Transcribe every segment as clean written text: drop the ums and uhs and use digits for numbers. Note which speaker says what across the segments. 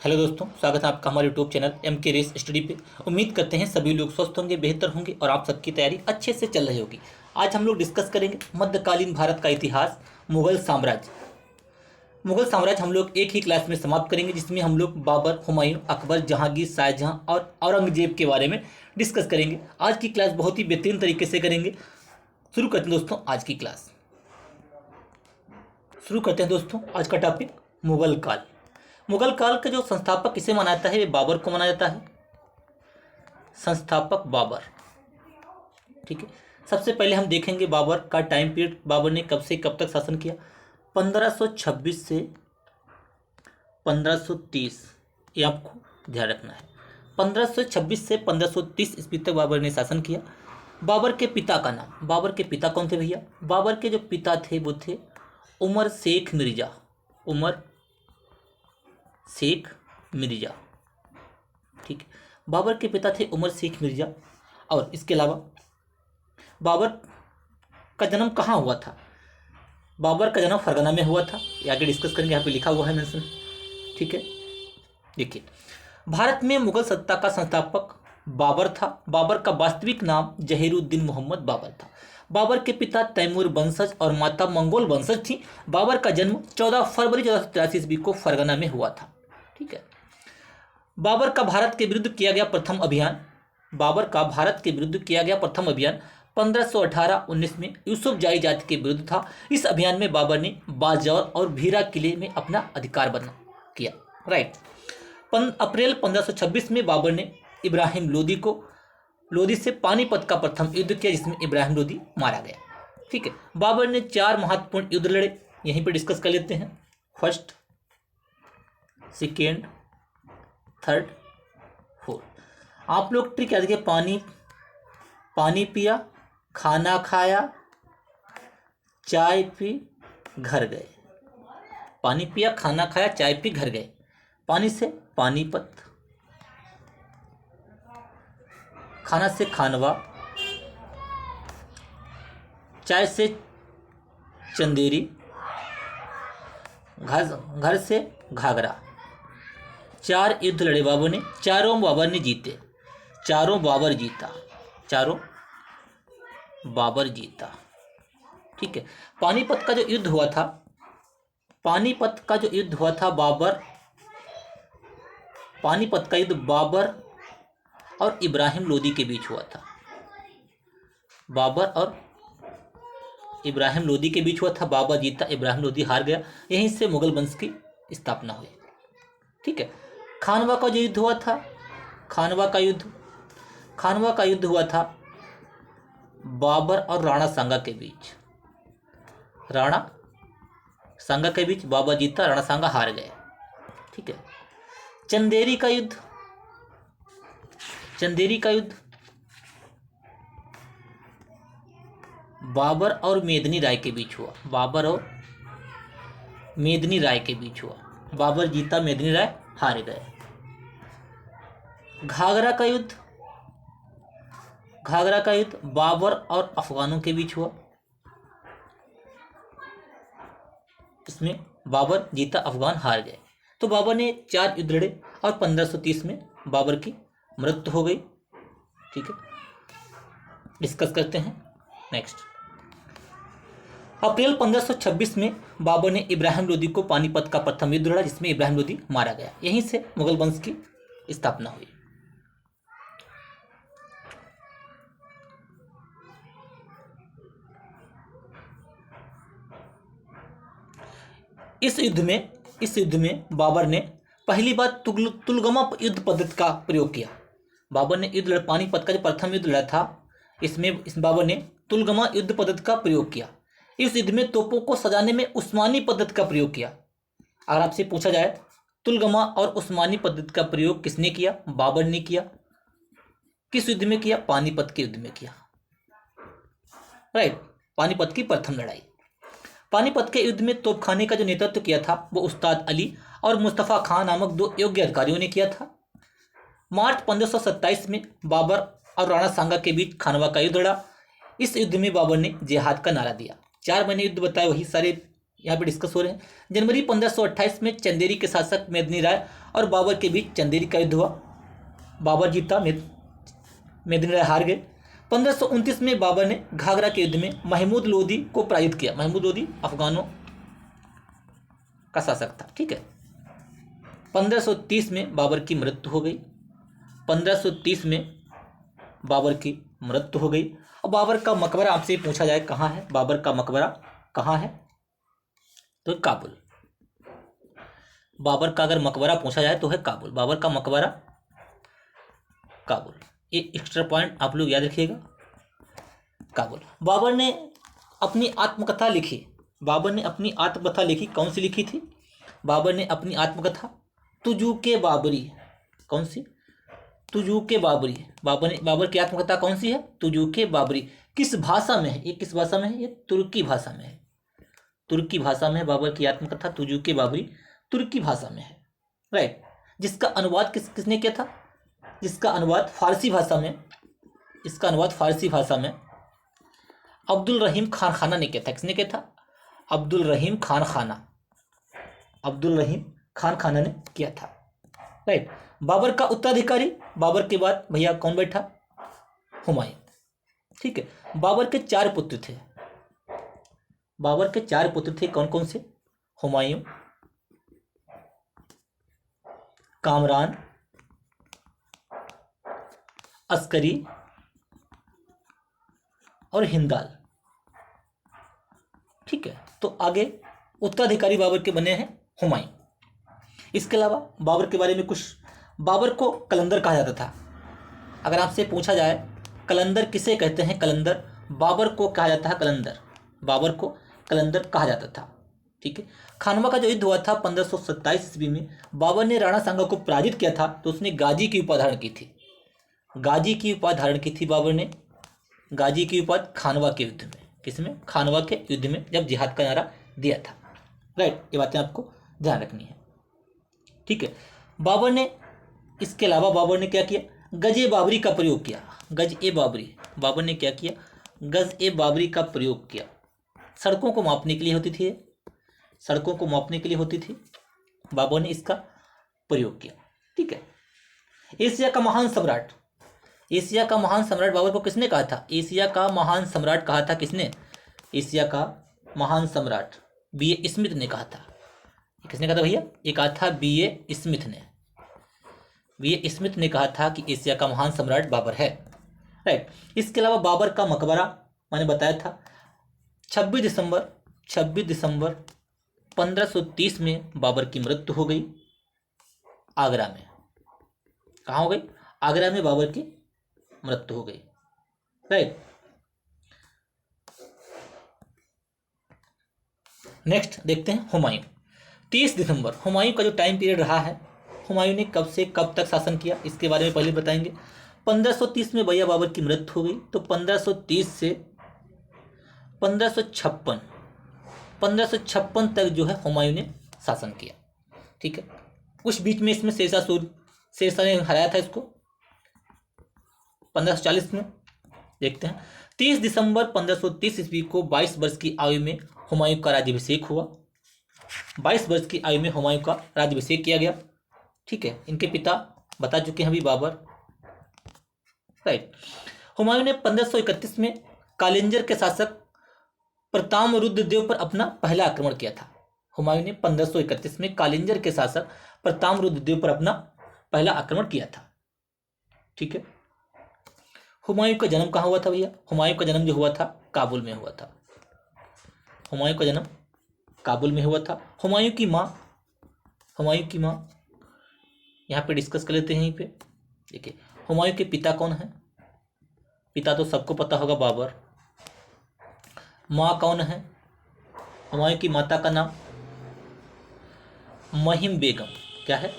Speaker 1: Hello दोस्तों, स्वागत है आपका हमारे यूट्यूब चैनल एम के रेस स्टडी पे। उम्मीद करते हैं सभी लोग स्वस्थ होंगे, बेहतर होंगे और आप सबकी तैयारी अच्छे से चल रही होगी। आज हम लोग डिस्कस करेंगे मध्यकालीन भारत का इतिहास, मुगल साम्राज्य। मुगल साम्राज्य हम लोग एक ही क्लास में समाप्त करेंगे, जिसमें हम लोग बाबर, हुमायूं, अकबर, जहांगीर, शाहजहां और औरंगजेब के बारे में डिस्कस करेंगे। आज की क्लास बहुत ही बेहतरीन तरीके से करेंगे। शुरू करते हैं दोस्तों आज की क्लास। शुरू करते हैं दोस्तों आज का टॉपिक, मुगल काल। मुगल काल का जो संस्थापक किसे माना जाता है, वे बाबर को माना जाता है। संस्थापक बाबर, ठीक है। सबसे पहले हम देखेंगे बाबर का टाइम पीरियड। बाबर ने कब से कब तक शासन किया? 1526 से 1530, ये आपको ध्यान रखना है। 1526 से 1530 ईस्वी तक बाबर ने शासन किया। बाबर के पिता का नाम, बाबर के पिता कौन थे भैया? बाबर के जो पिता थे वो थे उमर शेख मिर्जा। उमर शेख मिर्जा, ठीक है। बाबर के पिता थे उमर शेख मिर्जा। और इसके अलावा बाबर का जन्म कहाँ हुआ था? बाबर का जन्म फरगना में हुआ था। ये आगे डिस्कस करेंगे, यहाँ पे लिखा हुआ है मेंशन, ठीक है। देखिए, भारत में मुगल सत्ता का संस्थापक बाबर था। बाबर का वास्तविक नाम जहीरुद्दीन मोहम्मद बाबर था। बाबर के पिता तैमूर वंशज और माता मंगोल वंशज थी। बाबर का जन्म 14 फरवरी 1483 ईस्वी को फरगना में हुआ था, ठीक है। बाबर का भारत के विरुद्ध किया गया प्रथम अभियान, बाबर का भारत के विरुद्ध किया गया प्रथम अभियान 1518-19 में यूसुफ जाई जाति के विरुद्ध था। इस अभियान में बाबर ने बाजौर और भीरा किले में अपना अधिकार बना किया, राइट। अप्रैल 1526 में बाबर ने इब्राहिम लोदी से पानीपत का प्रथम युद्ध किया, जिसमें इब्राहिम लोदी मारा गया, ठीक है। बाबर ने 4 महत्वपूर्ण युद्ध लड़े, यहीं पर डिस्कस कर लेते हैं। First, second, third, fourth. आप लोग ट्रिक याद रखिए, पानी पिया, खाना खाया, चाय पी, घर गए। पानी पिया, खाना खाया, चाय पी, घर गए। पानी से पानीपत, खाना से खानवा, चाय से चंदेरी, घर से घाघरा। 4 युद्ध लड़े बाबर ने, चारों बाबर ने जीते। चारों बाबर जीता, ठीक है। पानीपत का जो युद्ध हुआ था, पानीपत का युद्ध बाबर और इब्राहिम लोदी के बीच हुआ था। बाबर और इब्राहिम लोदी के बीच हुआ था। बाबर जीता, इब्राहिम लोदी हार गया। यहीं से मुगल वंश की स्थापना हुई, ठीक है। खानवा का जो युद्ध हुआ था, खानवा का युद्ध हुआ था बाबर और राणा सांगा के बीच। बाबर जीता, राणा सांगा हार गए, ठीक है। चंदेरी का युद्ध बाबर और मेदिनी राय के बीच हुआ। बाबर जीता, मेदिनी राय हार गए। घाघरा का युद्ध बाबर और अफगानों के बीच हुआ। इसमें बाबर जीता, अफगान हार गए। तो बाबर ने 4 युद्ध लड़े और 1530 में बाबर की मृत्यु हो गई, ठीक है। डिस्कस करते हैं नेक्स्ट। अप्रैल 1526 में बाबर ने इब्राहिम लोदी को पानीपत का प्रथम युद्ध लड़ा, जिसमें इब्राहिम लोदी मारा गया। यहीं से मुगल वंश की स्थापना हुई। इस युद्ध में बाबर ने पहली बार तुलगमा युद्ध पद्धति का प्रयोग किया। बाबर ने पानीपत का जो प्रथम युद्ध लड़ा था, इसमें बाबर ने तुलगमा युद्ध पद्धति का प्रयोग किया। इस युद्ध में तोपों को सजाने में उस्मानी पद्धति का प्रयोग किया। अगर आपसे पूछा जाए तुलगमा और उस्मानी पद्धति का प्रयोग किसने किया? बाबर ने किया। किस युद्ध में किया? पानीपत के युद्ध में किया, राइट। पानीपत की प्रथम लड़ाई। पानीपत के युद्ध में तोपखाने का जो नेतृत्व किया था वो उस्ताद अली और मुस्तफ़ा खान नामक 2 योग्य अधिकारियों ने किया था। मार्च 1527 में बाबर और राणा सांगा के बीच खानवा का युद्ध लड़ा। इस युद्ध में बाबर ने जिहाद का नारा दिया। 4 महीने युद्ध बताए, वही सारे यहाँ पे डिस्कस हो रहे हैं। जनवरी 1528 में चंदेरी के शासक मेदिनी राय और बाबर के बीच चंदेरी का युद्ध हुआ। बाबर जीता, मेदिनी राय हार गए। 1529 में बाबर ने घाघरा के युद्ध में महमूद लोदी को पराजित किया। महमूद लोदी अफगानों का शासक था, ठीक है। 1530 में बाबर की मृत्यु हो गई। 1530 में बाबर की मृत्यु हो गई। और बाबर का मकबरा आपसे पूछा जाए कहाँ है, बाबर का मकबरा कहाँ है, तो काबुल। बाबर का अगर मकबरा पूछा जाए तो है काबुल। बाबर का मकबरा काबुल। ये एक्स्ट्रा पॉइंट आप लोग याद रखिएगा, काबुल। बाबर ने अपनी आत्मकथा लिखी। बाबर ने अपनी आत्मकथा लिखी, कौन सी लिखी थी? बाबर ने अपनी आत्मकथा तुजूके बाबरी, कौन सी? तुजूके बाबरी। बाबर की आत्मकथा कौन सी है? तुजूके बाबरी। किस भाषा में है ये? किस भाषा में है ये? तुर्की भाषा में है। तुर्की भाषा में बाबर की आत्मकथा तुजूके बाबरी तुर्की भाषा में है, राइट। जिसका अनुवाद किसने किया था? जिसका अनुवाद फारसी भाषा में, इसका अनुवाद फारसी भाषा में अब्दुल रहीम खान खाना ने किया था। किसने किया था? अब्दुल रहीम खान खाना। अब्दुल रहीम खान खाना ने किया था, राइट। बाबर का उत्तराधिकारी, बाबर के बाद भैया कौन बैठा? हुमायूं, ठीक है। बाबर के 4 पुत्र थे। बाबर के 4 पुत्र थे, कौन कौन से? हुमायूं, कामरान, अस्करी और हिंदाल, ठीक है। तो आगे उत्तराधिकारी बाबर के बने हैं हुमायूं। इसके अलावा बाबर के बारे में कुछ, बाबर को कलंदर कहा जाता था। अगर आपसे पूछा जाए कलंदर किसे कहते हैं? कलंदर, बाबर को कहा जाता है कलंदर। बाबर को कलंदर कहा जाता था, ठीक है। खानवा का जो युद्ध हुआ था 1527 ईस्वी में, बाबर ने राणा सांगा को पराजित किया था, तो उसने गाजी की उपाधि धारण की थी। गाजी की उपाधि धारण की थी बाबर ने। गाजी की उपाधि खानवा के युद्ध में। किसमें? खानवा के युद्ध में, जब जिहाद का नारा दिया था, राइट। ये बातें आपको ध्यान रखनी है, ठीक है। बाबर ने, इसके अलावा बाबर ने क्या किया? गज ए बाबरी का प्रयोग किया। गज ए बाबरी, बाबर ने क्या किया? गज ए बाबरी का प्रयोग किया। सड़कों को मापने के लिए होती थी, सड़कों को मापने के लिए होती थी, बाबर ने इसका प्रयोग किया, ठीक है। एशिया का महान सम्राट, एशिया का महान सम्राट बाबर को किसने कहा था? एशिया का महान सम्राट कहा था किसने? एशिया का महान सम्राट B.A. स्मिथ ने कहा था। किसने कहा था भैया? ये कहा था B.A. स्मिथ ने। B.A. स्मिथ ने कहा था कि एशिया का महान सम्राट बाबर है, राइट। इसके अलावा बाबर का मकबरा मैंने बताया था 26 दिसंबर 1530 में बाबर की मृत्यु हो गई आगरा में। कहाँ हो गई? आगरा में बाबर की मृत्यु हो गई, राइट। नेक्स्ट देखते हैं हुमायूं। 30 दिसंबर, हुमायूं का जो टाइम पीरियड रहा है, हुमायूं ने कब से कब तक शासन किया, इसके बारे में पहले बताएंगे। 1530 में भैया बाबर की मृत्यु हो गई, तो 1530 से 1556 तक जो है हुमायूं ने शासन किया, ठीक है। उस बीच में इसमें शेरशाह ने हराया था इसको 1540 में। देखते हैं 30 दिसंबर 1530 ईस्वी को 22 वर्ष की आयु में हुमायूं का राज्याभिषेक हुआ। 22 वर्ष की आयु में हुमायूं का राज्याभिषेक किया गया, ठीक है। इनके पिता बता चुके हैं अभी, बाबर, राइट। हुमायूं ने 1531 में कालिंजर के शासक प्रतामरुद्र देव पर अपना पहला आक्रमण किया था। हुमायूं ने 1531 में कालिंजर के शासक प्रतामरुद्र देव पर अपना पहला आक्रमण किया था, ठीक है। हुमायूं का जन्म कहाँ हुआ था भैया? हुमायूं का जन्म जो हुआ था काबुल में हुआ था। हुमायूं का जन्म काबुल में हुआ था। हुमायूं की माँ यहाँ पे डिस्कस कर लेते हैं। यहीं पे देखिए, हुमायूं के पिता कौन है? पिता तो सबको पता होगा, बाबर। माँ कौन है? हुमायूं की माता का नाम महिम बेगम। क्या है?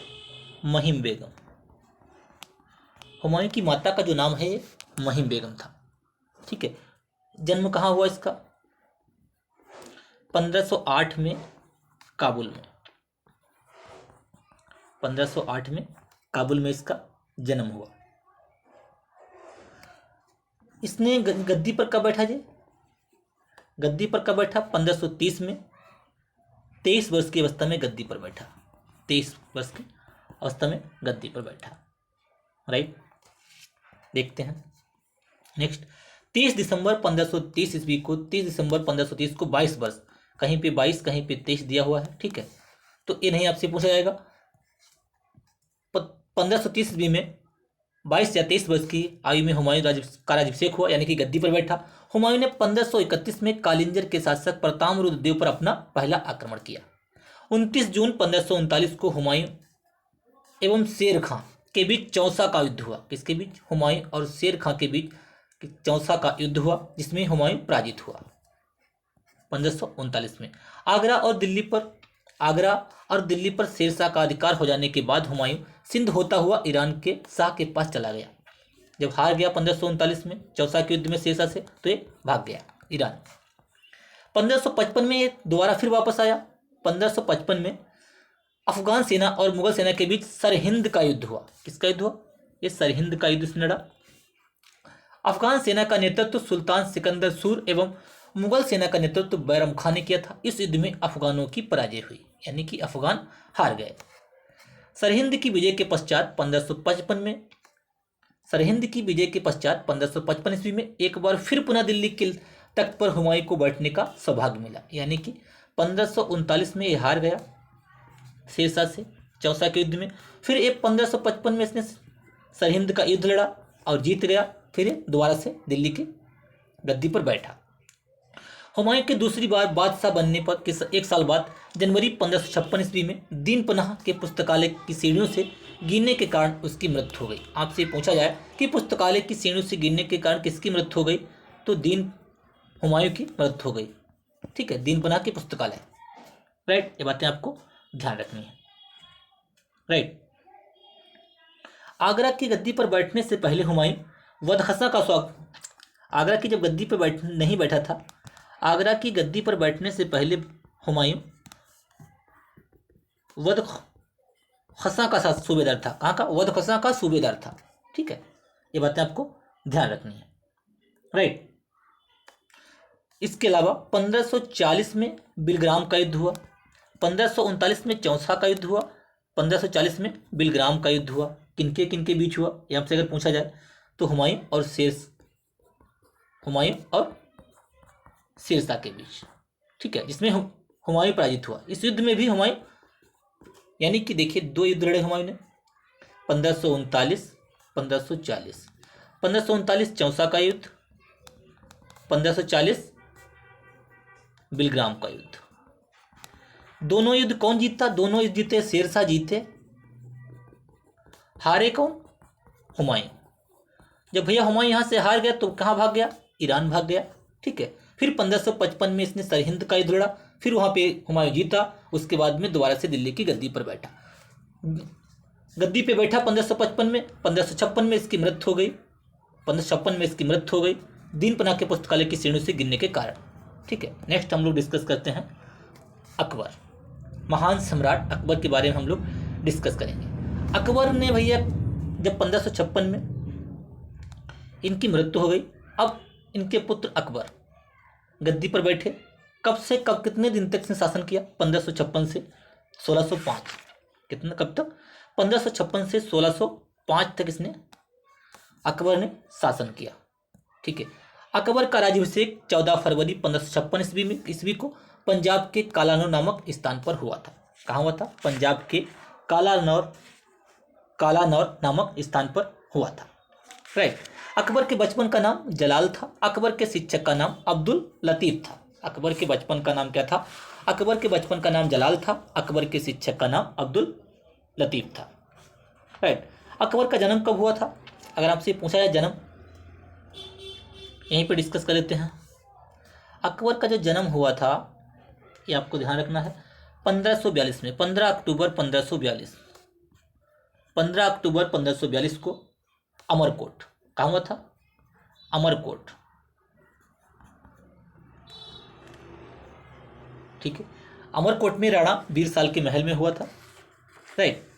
Speaker 1: महिम बेगम। हुमायूं की माता का जो नाम है ये महिम बेगम था, ठीक है। जन्म कहाँ हुआ इसका? 1508 में काबुल में। 1508 में काबुल में इसका जन्म हुआ। इसने गद्दी पर कब बैठा जी? गद्दी पर कब बैठा? 1530 में। 23 वर्ष की अवस्था में गद्दी पर बैठा। 23 वर्ष की अवस्था में गद्दी पर बैठा। राइट, देखते हैं नेक्स्ट। 30 दिसंबर 1530 ईस्वी को, 30 दिसंबर 1530 को 22 वर्ष, कहीं पे 22 कहीं पे 23 दिया हुआ है। ठीक है, तो ये नहीं आपसे पूछा जाएगा। 1530 ईस्वी में 22 या 23 वर्ष की आयु में हुमायूं का राज्याभिषेक हुआ, यानी कि गद्दी पर बैठा। हुमायूं ने 1531 में कालिंजर के शासक प्रतापरुद्र देव पर अपना पहला आक्रमण किया। 29 जून 1539 को हुमायूं एवं शेर खां के बीच चौसा का युद्ध हुआ। किसके बीच? हुमायूं और शेर खां के बीच चौसा का युद्ध हुआ, जिसमें हुमायूं पराजित हुआ 1539 में। आगरा और दिल्ली पर शेरशाह का अधिकार हो जाने के बाद हुमायूं सिंध होता हुआ ईरान के शाह के पास चला गया। जब हार गया 1539 में चौसा के युद्ध में शेरशाह से, तो ये भाग गया ईरान। 1555 में ये दोबारा फिर वापस आया। 1555 में अफगान सेना और मुगल सेना के बीच सरहिंद का युद्ध हुआ। किसका युद्ध हुआ? ये सरहिंद का युद्ध इसमें लड़ा। अफगान सेना का नेतृत्व सुल्तान सिकंदर सूर एवं मुगल सेना का नेतृत्व बैरम खान ने किया था। इस युद्ध में अफगानों की पराजय हुई, यानी कि अफगान हार गए। सरहिंद की विजय के पश्चात 1555 ईस्वी में एक बार फिर पुनः दिल्ली के तख्त पर हुमायूं को बैठने का सौभाग्य मिला, यानी कि 1539 में ये हार गया शेरशाह से चौसा के युद्ध में। फिर ये 1555 में इसने सरहिंद का युद्ध लड़ा और जीत गया। फिर ये दोबारा से दिल्ली की गद्दी पर बैठा। हुमायूं के दूसरी बार बादशाह बनने पर एक साल बाद जनवरी 1556 ईस्वी में दीन पनाह के पुस्तकालय की सीढ़ियों से गिरने के कारण उसकी मृत्यु हो गई। आपसे पूछा जाए कि पुस्तकालय की सीढ़ियों से गिरने के कारण किसकी मृत्यु हो गई, तो हुमायूं की मृत्यु हो गई। ठीक है, दीन पनाह के पुस्तकालय। राइट, ये बातें आपको ध्यान रखनी है। राइट, आगरा की गद्दी पर बैठने से पहले हुमायूं वदखसा का स्वागत, आगरा की जब गद्दी पर नहीं बैठा था, आगरा की गद्दी पर बैठने से पहले हुमायूं वदखसा का सूबेदार था। कहाँ का? वदखसा का सूबेदार था। ठीक है, ये बातें आपको ध्यान रखनी है। राइट, इसके अलावा 1540 में बिलग्राम का युद्ध हुआ, 1539 में चौसा का युद्ध हुआ, 1540 में बिलग्राम का युद्ध हुआ। किनके किनके बीच हुआ, ये आपसे अगर पूछा जाए तो हुमायूं और शेरशाह के बीच। ठीक है, जिसमें हुमायूं पराजित हुआ। इस युद्ध में भी हुमायूं, यानी कि देखिए 2 युद्ध लड़े हुमायूं ने, 1539 1540। 1539 चौसा का युद्ध, 1540 बिलग्राम का युद्ध। दोनों युद्ध कौन जीतता? दोनों युद्ध जीते शेरशाह जीते, हारे कौन? हुमायूं। जब भैया हुमायूं यहाँ से हार गया तो कहाँ भाग गया? ईरान भाग गया। ठीक है, फिर 1555 में इसने सरहिंद का युद्ध लड़ा, फिर वहाँ पे हुमायूं जीता। उसके बाद में दोबारा से दिल्ली की गद्दी पर बैठा। गद्दी पे बैठा 1555 में, 1556 में इसकी मृत्यु हो गई। 1556 में इसकी मृत्यु हो गई दीन पनाह के पुस्तकालय की सीढ़ियों से गिरने के कारण। ठीक है, नेक्स्ट हम लोग डिस्कस करते हैं अकबर, महान सम्राट अकबर के बारे में हम लोग डिस्कस करेंगे। अकबर ने भैया जब 1556 में इनकी मृत्यु हो गई, अब इनके पुत्र अकबर गद्दी पर बैठे। कब से कब, कितने दिन तक इसने शासन किया? 1556 से 1605। कितना, कब तक? 1556 से 1605 तक इसने अकबर ने शासन किया। ठीक है, अकबर का राज्याभिषेक 14 फरवरी 1556 ईस्वी को पंजाब के कालानौर नामक स्थान पर हुआ था। कहाँ हुआ था? पंजाब के कालानौर नामक स्थान पर हुआ था। राइट, अकबर के बचपन का नाम जलाल था। अकबर के शिक्षक का नाम अब्दुल लतीफ था। अकबर के बचपन का नाम क्या था? अकबर के बचपन का नाम जलाल था। अकबर के शिक्षक का नाम अब्दुल लतीफ था। राइट, अकबर का जन्म कब हुआ था? अगर आपसे पूछा जाए जन्म, यहीं पर डिस्कस कर लेते हैं। अकबर का जो जन्म हुआ था ये आपको ध्यान रखना है 1542 में, 15 अक्टूबर 1542। 15 अक्टूबर 1542 को अमरकोट, कहाँ हुआ था? अमरकोट। ठीक है, अमरकोट में राणा वीरसाल के महल में हुआ था। राइट,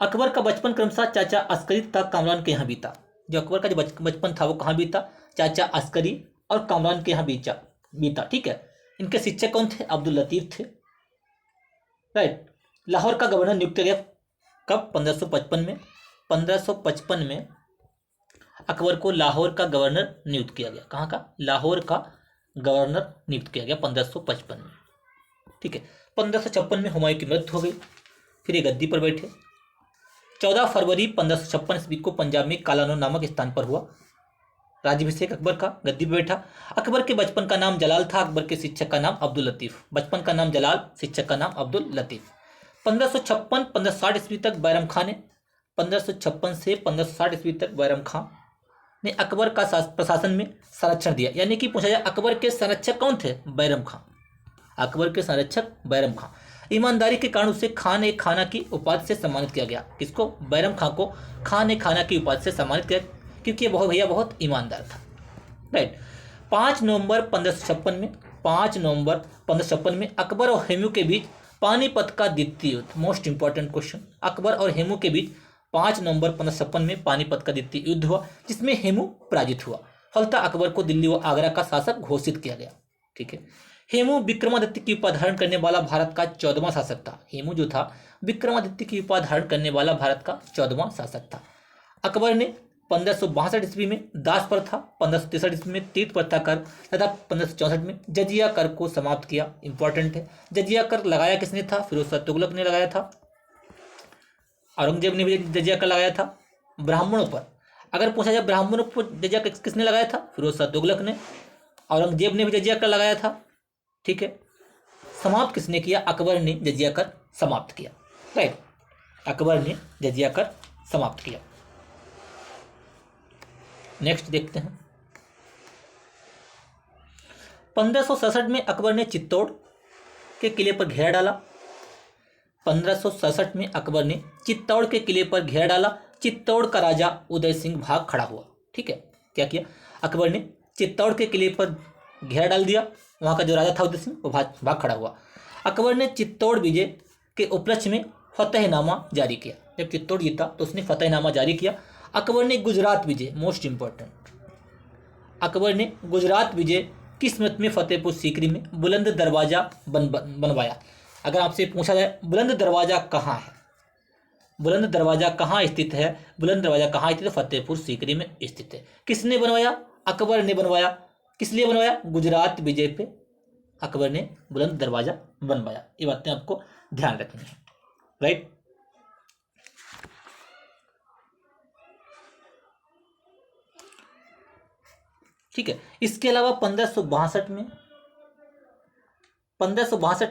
Speaker 1: अकबर का बचपन क्रमशः चाचा अस्करी तथा कामरान के यहाँ बीता। जो अकबर का जो बचपन था वो कहाँ बीता? चाचा अस्करी और कामरान के यहाँ बीता। ठीक है, इनके शिक्षक कौन थे? अब्दुल लतीफ थे। राइट। लाहौर का गवर्नर नियुक्त किया गया कब? 1555 में। 1555 में अकबर को लाहौर का गवर्नर नियुक्त किया गया। कहाँ का? लाहौर का गवर्नर नियुक्त किया गया 1555 में। ठीक है। 1556 में हुमायूं की मृत्यु हो गई, फिर ये गद्दी पर बैठे। 14 फरवरी 1556 ईस्वी को पंजाब में कालानो नामक स्थान पर हुआ राज्याभिषेक अकबर का, गद्दी पर बैठा। अकबर के बचपन का नाम जलाल था, अकबर के शिक्षक का नाम अब्दुल लतीफ। बचपन का नाम जलाल, शिक्षक का नाम अब्दुल लतीफ। 1556 1560 ईस्वी तक बैरम खां ने 1556 से 1560 ईस्वी तक बैरम खां ने अकबर का प्रशासन में संरक्षण दिया। यानी कि पूछा जाए अकबर के संरक्षक कौन थे? बैरम खां। अकबर के संरक्षक बैरम खां। ईमानदारी के कारण उसे खान ए खाना की उपाधि से सम्मानित किया गया। किसको? बैरम खां को खान ए खाना की उपाधि से सम्मानित किया, क्योंकि ये बहुत भैया बहुत ईमानदार था। राइट। 5 नवंबर 1556 में 5 नवंबर 1556 में अकबर और हेमू के बीच पानीपत का द्वितीय युद्ध। Most important question. अकबर और हेमू के बीच 5 नवंबर 1556 में पानीपत का द्वितीय युद्ध हुआ, जिसमें हेमू पराजित हुआ। फलतः अकबर को दिल्ली व आगरा का शासक घोषित किया गया। ठीक है। हेमू विक्रमादित्य की उपाधि धारण करने वाला भारत का 14वां शासक था। हेमू जो था विक्रमादित्य की उपाधि धारण करने वाला भारत का 14वां शासक था। अकबर ने 1562 ईस्वी में दास प्रथा, 1563 ईस्वी में तीर्थ प्रथा कर तथा 1564 में जजिया कर को समाप्त किया। इंपॉर्टेंट है। जजिया कर लगाया किसने था? फिरोज शाह तुगलक ने लगाया था। औरंगजेब ने भी जजिया कर लगाया था ब्राह्मणों पर। अगर पूछा जाए ब्राह्मणों पर जजिया कर किसने लगाया था? फिरोज शाह तुगलक ने। औरंगजेब ने भी जजिया कर लगाया था। ठीक है। समाप्त किसने किया? अकबर ने जजिया कर समाप्त किया। राइट। अकबर ने जजिया कर समाप्त किया। नेक्स्ट देखते हैं। 1567 में अकबर ने चित्तौड़ के किले पर घेरा डाला। 1567 में अकबर ने चित्तौड़ के किले पर घेरा डाला। चित्तौड़ का राजा उदय सिंह भाग खड़ा हुआ। ठीक है। क्या किया? अकबर ने चित्तौड़ के किले पर घेरा डाल दिया। वहां का जो राजा था उदय सिंह, वो भाग खड़ा हुआ। अकबर ने चित्तौड़ विजय के उपलक्ष्य में फतेहनामा जारी किया। जब चित्तौड़ जीता तो उसने फतेहनामा जारी किया। अकबर ने गुजरात विजय, मोस्ट इंपॉर्टेंट, अकबर ने गुजरात विजय की स्मृति में फतेहपुर सीकरी में बुलंद दरवाजा बनवाया। अगर आपसे पूछा जाए बुलंद दरवाजा कहाँ है, बुलंद दरवाजा कहाँ स्थित है, बुलंद दरवाजा कहाँ स्थित है? फतेहपुर सीकरी में स्थित है। किसने बनवाया? अकबर ने बनवाया। किस लिए बनवाया? गुजरात विजय पे अकबर ने बुलंद दरवाजा बनवाया। ये बातें आपको ध्यान रखनी है। राइट। ठीक है। इसके अलावा 1562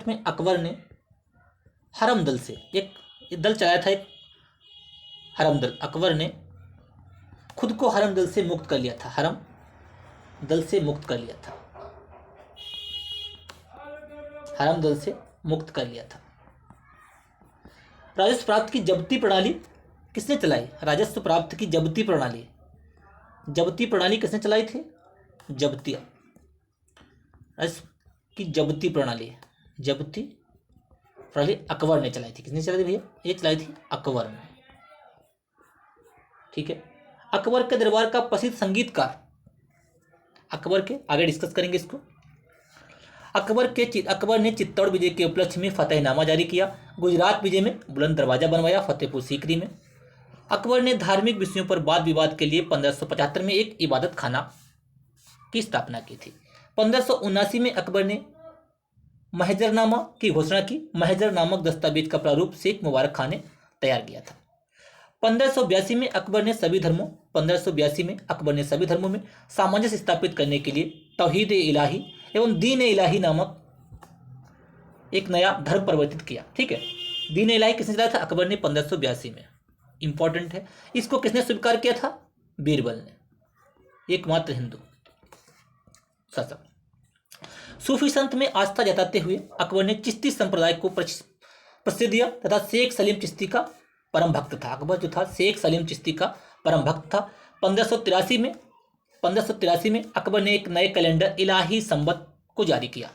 Speaker 1: में अकबर ने हरम दल से एक दल चलाया था, एक हरम दल। अकबर ने खुद को हरम दल से मुक्त कर लिया था। हरम दल से मुक्त कर लिया था। हरम दल से मुक्त कर लिया था। राजस्व प्राप्त की जब्ती प्रणाली किसने चलाई? राजस्व प्राप्त की जब्ती प्रणाली, जब्ती प्रणाली किसने चलाई थी? जब्तिया, राजस्व की जब्ती प्रणाली, जब्ती प्रणाली अकबर ने चलाई थी। किसने चलाई थी भैया? ये चलाई थी अकबर ने। ठीक है। अकबर के दरबार का प्रसिद्ध संगीतकार, अकबर के आगे डिस्कस करेंगे इसको। अकबर ने चित्तौड़ विजय के उपलक्ष्य में फतेहनामा जारी किया। गुजरात विजय में बुलंद दरवाजा बनवाया फतेहपुर सीकरी में। अकबर ने धार्मिक विषयों पर वाद विवाद के लिए 1575 में एक इबादत खाना की स्थापना की थी। 1579 में अकबर ने महजरनामा की घोषणा की। महजर नामक दस्तावेज का प्रारूप शेख मुबारक खान ने तैयार किया था। 1582 में अकबर ने सभी धर्मों में सामंजस्य स्थापित करने के लिए तौहीद इलाही एवं दीन इलाही नामक एक नया धर्म परिवर्तित किया। ठीक है। दीन इलाही किसने चलाया था? अकबर ने 1582 में। इंपॉर्टेंट है। इसको किसने स्वीकार किया था? बीरबल ने, एकमात्र हिंदू शासक। सूफी संत में आस्था जताते हुए अकबर ने चिश्ती संप्रदाय को प्रसिद्ध दिया तथा शेख सलीम चिश्ती का परम भक्त था। अकबर जो था शेख सलीम चिश्ती का परम भक्त था। 1583 में अकबर ने एक नए कैलेंडर इलाही संबत को जारी किया।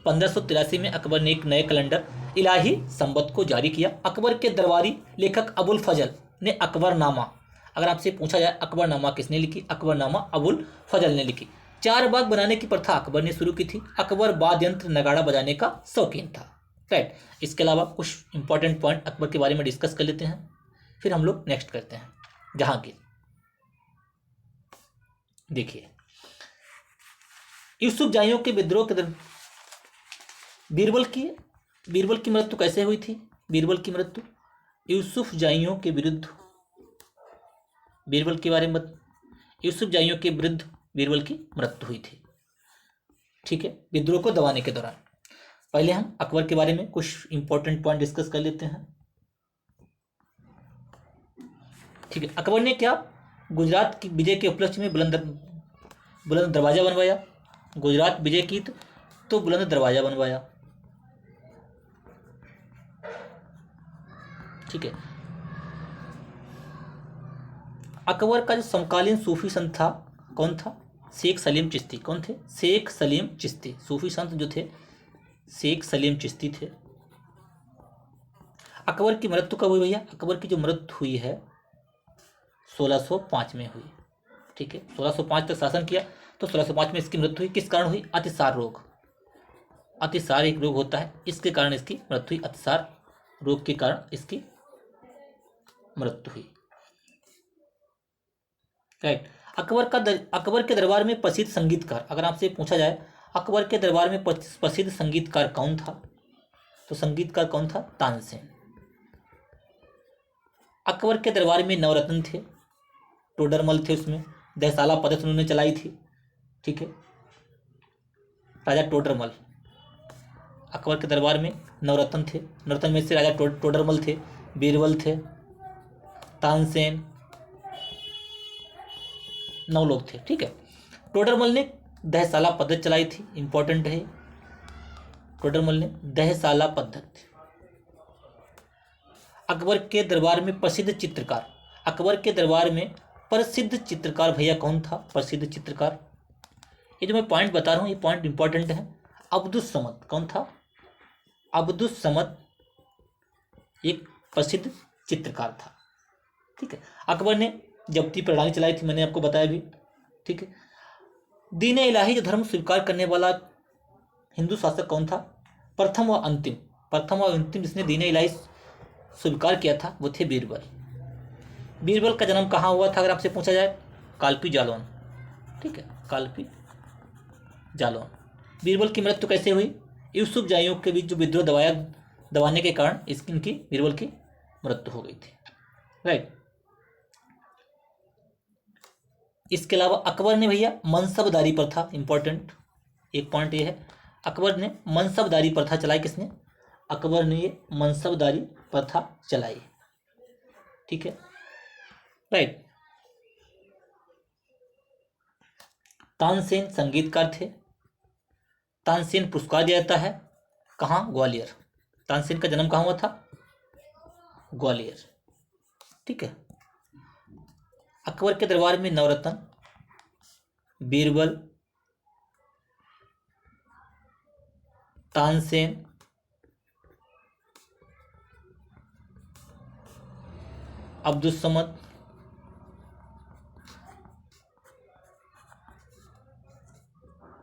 Speaker 1: 1583 में अकबर ने एक नए कैलेंडर इलाही संबत को जारी किया। अकबर के दरबारी लेखक अबुल फजल ने अकबरनामा, अगर आपसे पूछा जाए अकबरनामा किसने लिखी? अकबरनामा अबुल फजल ने लिखी। 4 बाग बनाने की प्रथा अकबर ने शुरू की थी। अकबर वाद्य यंत्र नगाड़ा बजाने का शौकीन था। राइट। इसके अलावा कुछ इंपॉर्टेंट पॉइंट अकबर के बारे में डिस्कस कर लेते हैं, फिर हम लोग नेक्स्ट करते हैं जहांगीर। देखिए, यूसुफ जाइयों के विद्रोह के बीरबल की मृत्यु कैसे हुई थी? बीरबल की मृत्यु यूसुफ जाइयों के विरुद्ध, बीरबल के बारे में यूसुफ जाइयों के विरुद्ध बीरबल की मृत्यु हुई थी। ठीक है, विद्रोह को दबाने के दौरान। पहले हम अकबर के बारे में कुछ इंपॉर्टेंट पॉइंट डिस्कस कर लेते हैं। ठीक है, अकबर ने क्या गुजरात की विजय के उपलक्ष्य में बुलंद दरवाजा बनवाया। गुजरात विजय की तो बुलंद दरवाजा बनवाया। ठीक है, अकबर का जो समकालीन सूफी संत था, कौन था? शेख सलीम चिश्ती। कौन थे? शेख सलीम चिश्ती। सूफी संत जो थे शेख सलीम चिश्ती थे। अकबर की मृत्यु कब हुई भैया? अकबर की जो मृत्यु हुई है 1605 में हुई। ठीक है, 1605 तक शासन किया, तो 1605 में इसकी मृत्यु हुई। किस कारण हुई? अतिसार रोग। अतिसार एक रोग होता है, इसके कारण इसकी मृत्यु हुई। अतिसार रोग के कारण इसकी मृत्यु हुई। राइट। अकबर के दरबार में प्रसिद्ध संगीतकार, अगर आपसे पूछा जाए अकबर के दरबार में प्रसिद्ध संगीतकार कौन था, तो संगीतकार कौन था? तानसेन। अकबर के दरबार में नवरत्न थे, टोडरमल थे, उसमें दहसाला पद्धति उन्होंने चलाई थी। ठीक है, राजा टोडरमल। अकबर के दरबार में नवरत्न थे, नवरत्न में से राजा टोडरमल थे, बीरबल थे, तानसेन, 9 लोग थे। ठीक है, टोडरमल ने दहसाला पद्धति चलाई थी, इंपॉर्टेंट है। टोडरमल ने दहसाला पद्धति। अकबर के दरबार में प्रसिद्ध चित्रकार, अकबर के दरबार में प्रसिद्ध चित्रकार भैया कौन था? प्रसिद्ध चित्रकार, ये जो मैं पॉइंट बता रहा हूँ ये पॉइंट इंपॉर्टेंट है। अब्दुस समद। कौन था? अब्दुस समद एक प्रसिद्ध चित्रकार था। ठीक है, अकबर ने जब्ती प्रणाली चलाई थी, मैंने आपको बताया भी। ठीक है, दीन इलाही जो धर्म स्वीकार करने वाला हिंदू शासक कौन था? प्रथम और अंतिम जिसने दीन इलाही स्वीकार किया था वो थे बीरबल। बीरबल का जन्म कहाँ हुआ था अगर आपसे पूछा जाए? कालपी जालौन। ठीक है, कालपी जालौन। बीरबल की मृत्यु कैसे हुई? यूसुफ जाइयों के बीच जो विद्रोह दबाने के कारण इनकी बीरबल की मृत्यु हो गई थी। राइट। इसके अलावा अकबर ने भैया मनसबदारी प्रथा, इंपॉर्टेंट एक पॉइंट ये है, अकबर ने मनसबदारी प्रथा चलाई। किसने? अकबर ने ये मनसबदारी प्रथा चलाई। ठीक है, राइट। तानसेन संगीतकार थे, तानसेन पुरस्कार दिया जाता है कहाँ? ग्वालियर। तानसेन का जन्म कहाँ हुआ था? ग्वालियर। ठीक है, अकबर के दरबार में नवरत्न, बीरबल, तानसेन, अब्दुस समद,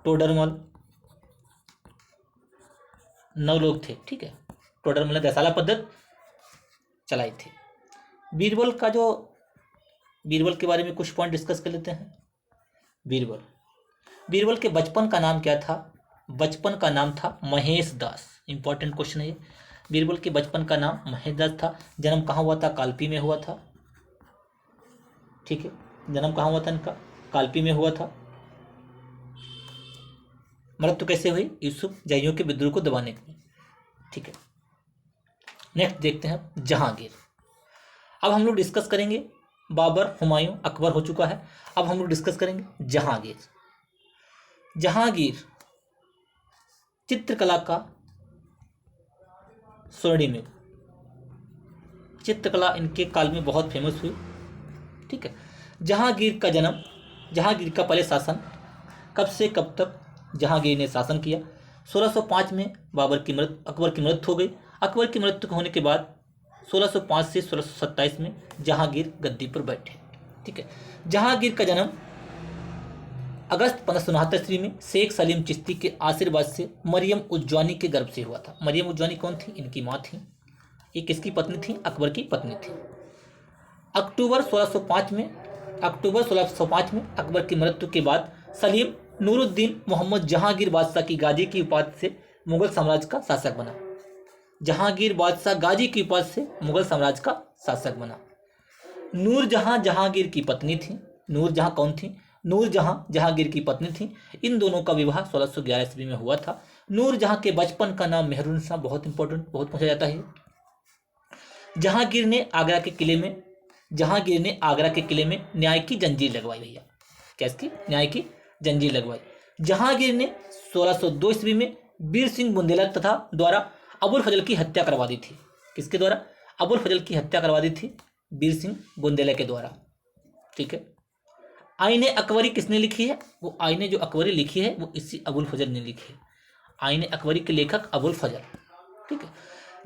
Speaker 1: टोडरमल, 9 लोग थे। ठीक है, टोडरमल ने दहसाला पद्धति चलाई थी। बीरबल के बारे में कुछ पॉइंट डिस्कस कर लेते हैं। बीरबल के बचपन का नाम क्या था? बचपन का नाम था महेश दास। इंपॉर्टेंट क्वेश्चन है ये। बीरबल के बचपन का नाम महेश दास था। जन्म कहाँ हुआ था? कालपी में हुआ था। ठीक है, जन्म कहाँ हुआ था इनका? कालपी में हुआ था। मृत्यु कैसे हुई? यूसुफ जाइयों के विद्रोह को दबाने के लिए। ठीक है, नेक्स्ट देखते हैं जहांगीर। अब हम लोग डिस्कस करेंगे बाबर, हुमायूं, अकबर हो चुका है। अब हम लोग डिस्कस करेंगे जहांगीर। जहांगीर चित्रकला का स्वर्णिम युग, चित्रकला इनके काल में बहुत फेमस हुई। ठीक है, जहांगीर का जन्म, जहांगीर का पहले शासन कब से कब तक जहांगीर ने शासन किया? 1605 में अकबर की मृत्यु हो गई। अकबर की मृत्यु होने के बाद 1605 से 1627 में जहांगीर गद्दी पर बैठे। ठीक है, जहांगीर का जन्म अगस्त 1569 ईस्वी में शेख सलीम चिश्ती के आशीर्वाद से मरियम उज्जवानी के गर्भ से हुआ था। मरियम उज्जवानी कौन थी? इनकी माँ थी। ये किसकी पत्नी थी? अकबर की पत्नी थी। अक्टूबर 1605 में अकबर की मृत्यु के बाद सलीम नूरुद्दीन मोहम्मद जहांगीर बादशाह की गाजी की उपाधि से मुगल साम्राज्य का शासक बना। जहांगीर बादशाह गाजी की उपाधि से मुगल साम्राज्य का शासक बना। नूरजहां जहांगीर की पत्नी थी। नूरजहां कौन थी? नूरजहां जहांगीर की पत्नी थी। इन दोनों का विवाह 1611 ईस्वी में हुआ था। नूरजहां के बचपन का नाम मेहरुन्निसा, बहुत इंपॉर्टेंट, बहुत पूछा जाता है। जहांगीर ने आगरा के किले में न्याय की जंजीर लगवाई। भैया क्या इसकी? न्याय की जंजीर लगवाई। जहांगीर ने 1602 ईस्वी में वीर सिंह बुंदेला तथा द्वारा अबुल फजल की हत्या करवा दी थी। किसके द्वारा? अबुल फजल की हत्या करवा दी थी वीर सिंह बुंदेला के द्वारा। ठीक है। आईने अकबरी किसने लिखी है? वो आईने जो अकबरी लिखी है वो इसी अबुल फजल ने लिखी है। आईने अकबरी के लेखक अबुल फजल। ठीक है।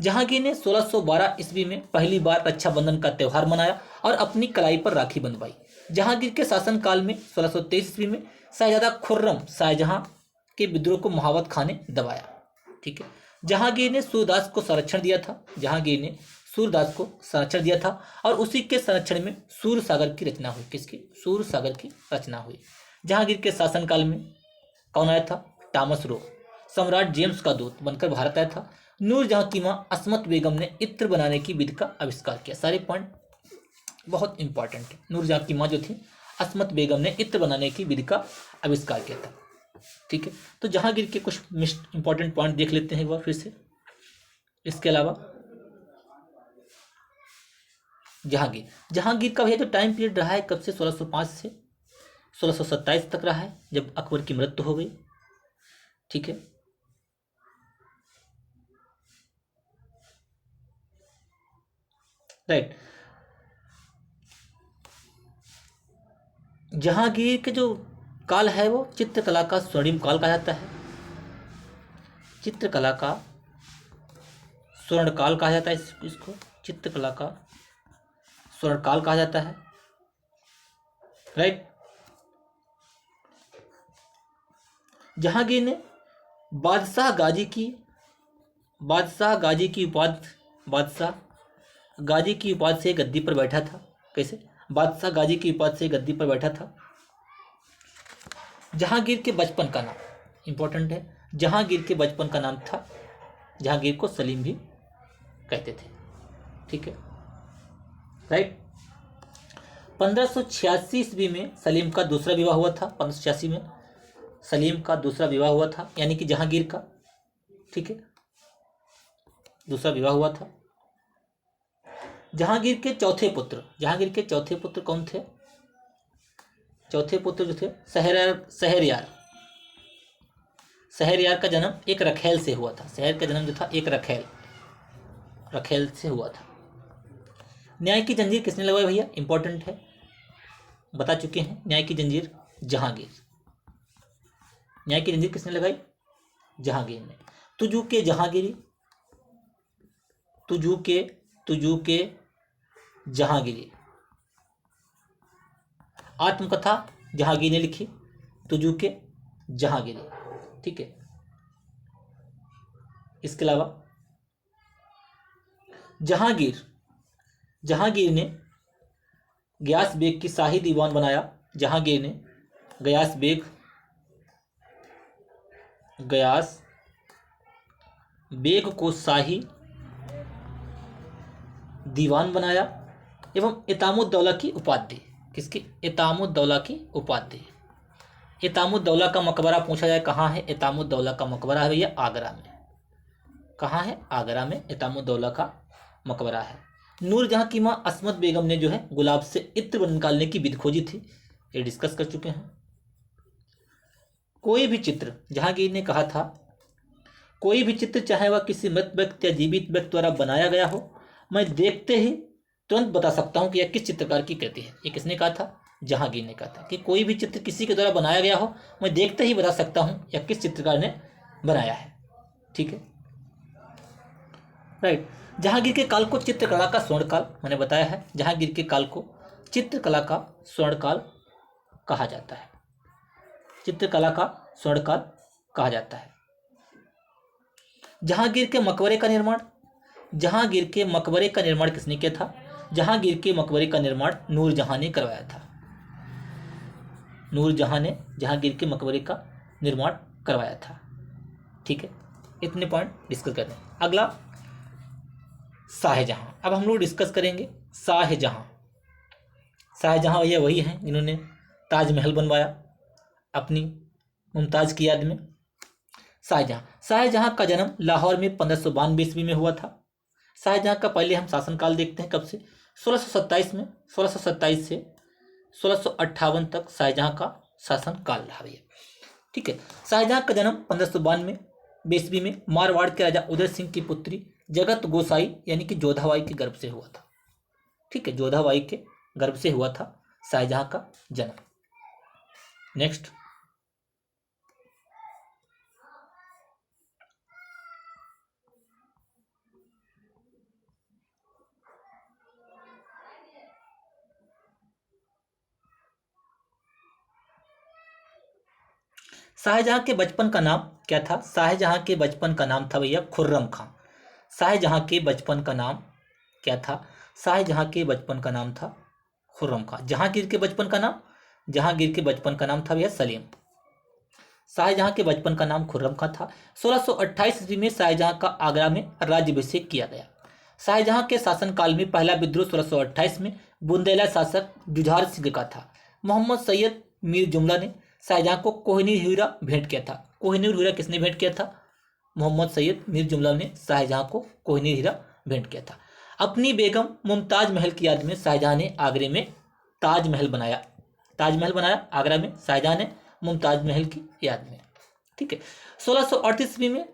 Speaker 1: जहांगीर ने 1612 ईस्वी में पहली बार रक्षाबंधन का त्यौहार मनाया और अपनी कलाई पर राखी बंधवाई। जहांगीर के शासनकाल में 1623 ईस्वी में शहजादा खुर्रम शाहजहां के विद्रोह को महावत खां ने दबाया। ठीक है। जहांगीर ने सूरदास को संरक्षण दिया था और उसी के संरक्षण में सूरसागर की रचना हुई। किसकी? सूरसागर की रचना हुई। जहांगीर के शासनकाल में कौन आया था? टॉमस रो सम्राट जेम्स का दूत बनकर भारत आया था। नूरजहां की मां अस्मत बेगम ने इत्र बनाने की विधि का आविष्कार किया। सारे पॉइंट बहुत इंपॉर्टेंट है। नूरजहां की मां जो थी अस्मत बेगम ने इत्र बनाने की विधि का आविष्कार किया था। ठीक है। तो जहांगीर के कुछ इंपॉर्टेंट पॉइंट देख लेते हैं एक बार फिर से। इसके अलावा जहांगीर का भैया जो टाइम पीरियड रहा है कब से? 1605 से 1627 तक रहा है, जब अकबर की मृत्यु हो गई। ठीक है। राइट। जहांगीर के जो काल है वो चित्रकला का स्वर्णिम काल कहा जाता है। चित्रकला का स्वर्ण काल कहा जाता है इसको चित्रकला का स्वर्ण काल कहा जाता है। राइट। जहांगीर ने बादशाह गाजी की उपाधि से गद्दी पर बैठा था। कैसे? बादशाह गाजी की उपाधि से गद्दी पर बैठा था। जहांगीर के बचपन का नाम इंपॉर्टेंट है। जहांगीर के बचपन का नाम था, जहांगीर को सलीम भी कहते थे। ठीक है। राइट। 1586 ईस्वी में सलीम का दूसरा विवाह हुआ था। 1586 में सलीम का दूसरा विवाह हुआ था, यानी कि जहांगीर का। ठीक है। दूसरा विवाह हुआ था। जहांगीर के चौथे पुत्र कौन थे? चौथे पुत्र जो थे शहरयार का जन्म एक रखेल से हुआ था। शहर का जन्म जो था एक रखेल से हुआ था। न्याय की जंजीर किसने लगवाई भैया? इंपॉर्टेंट है, बता चुके हैं। न्याय की जंजीर जहांगीर। न्याय की जंजीर किसने लगाई? जहांगीर ने। तुजू के जहांगीरी आत्मकथा जहांगीर ने लिखी। तुजू के जहांगीरी। ठीक है। इसके अलावा जहांगीर ने गयास बेग की शाही दीवान बनाया। जहांगीर ने गयास बेग को शाही दीवान बनाया एवं इतामुद्दौला की उपाधि दी। किसकी? इतामुद्दौला की उपाधि। इतामुद्दौला का मकबरा पूछा जाए कहाँ है? इतामुद्दौला का मकबरा है भैया आगरा में। कहाँ है? आगरा में इतामुद्दौला का मकबरा है। नूरजहां की मां अस्मत बेगम ने जो है गुलाब से इत्र निकालने की विधि खोजी थी, ये डिस्कस कर चुके हैं। कोई भी चित्र, जहांगीर ने कहा था, कोई भी चित्र चाहे वह किसी मृत व्यक्ति या जीवित व्यक्ति द्वारा बनाया गया हो, मैं देखते ही तुरंत बता सकता हूं कि यह किस चित्रकार की कृति है। ये किसने कहा था? जहांगीर ने कहा था कि कोई भी चित्र किसी के द्वारा बनाया गया हो, मैं देखते ही बता सकता हूं यह किस चित्रकार ने बनाया है। ठीक है। राइट। जहांगीर के काल को चित्रकला का स्वर्णकाल मैंने बताया है। जहांगीर के काल को चित्रकला का स्वर्णकाल कहा जाता है। चित्रकला का स्वर्णकाल कहा जाता है। जहांगीर के मकबरे का निर्माण, जहांगीर के मकबरे का निर्माण किसने किया था? जहांगीर के मकबरे का निर्माण नूरजहां ने करवाया था। नूरजहां ने जहांगीर के मकबरे का निर्माण करवाया था। ठीक है, इतने पॉइंट डिस्कस कर रहे हैं। अगला शाहजहां। अब हम लोग डिस्कस करेंगे शाहजहां। शाहजहां भैया वही हैं जिन्होंने ताजमहल बनवाया अपनी मुमताज की याद में। शाहजहां का जन्म लाहौर में 1592 ईस्वी में हुआ था। शाहजहां का पहले हम शासनकाल देखते हैं, कब से? 1627 में, 1627 से 1658 तक शाहजहां का शासनकाल रहा भैया। ठीक है, शाहजहां का जन्म 1592 ईस्वी में मारवाड़ के राजा उदय सिंह की पुत्री जगत गोसाई यानी कि जोधाबाई के गर्भ से हुआ था। ठीक है, जोधाबाई के गर्भ से हुआ था शाहजहां का जन्म। नेक्स्ट, शाहजहां के बचपन का नाम क्या था? शाहजहां के बचपन का नाम था भैया खुर्रम खां। शाहजहां के बचपन का नाम क्या था? शाहजहां के बचपन का नाम था खुर्रम खां। जहांगीर के बचपन का नाम, जहांगीर के बचपन का नाम था भैया सलीम। शाहजहां के बचपन का नाम खुर्रम खां था। 1628 ईस्वी में शाहजहां का आगरा में राज्याभिषेक किया गया। शाहजहां के शासनकाल में पहला विद्रोह 1628 में बुंदेला शासक जुझार सिंह का था। मोहम्मद सैयद मीर जुमला ने शाहजहां को कोहिनूर हीरा भेंट किया था। कोहिनूर हीरा किसने भेंट किया था? मोहम्मद सैयद मीर जुमला ने शाहजहां को कोहिनूर हीरा भेंट किया था। अपनी बेगम मुमताज महल की याद में शाहजहां ने आगरे में ताजमहल बनाया। ताजमहल बनाया आगरा में शाहजहां ने मुमताज महल की याद में। ठीक है, 1638 ईस्वी में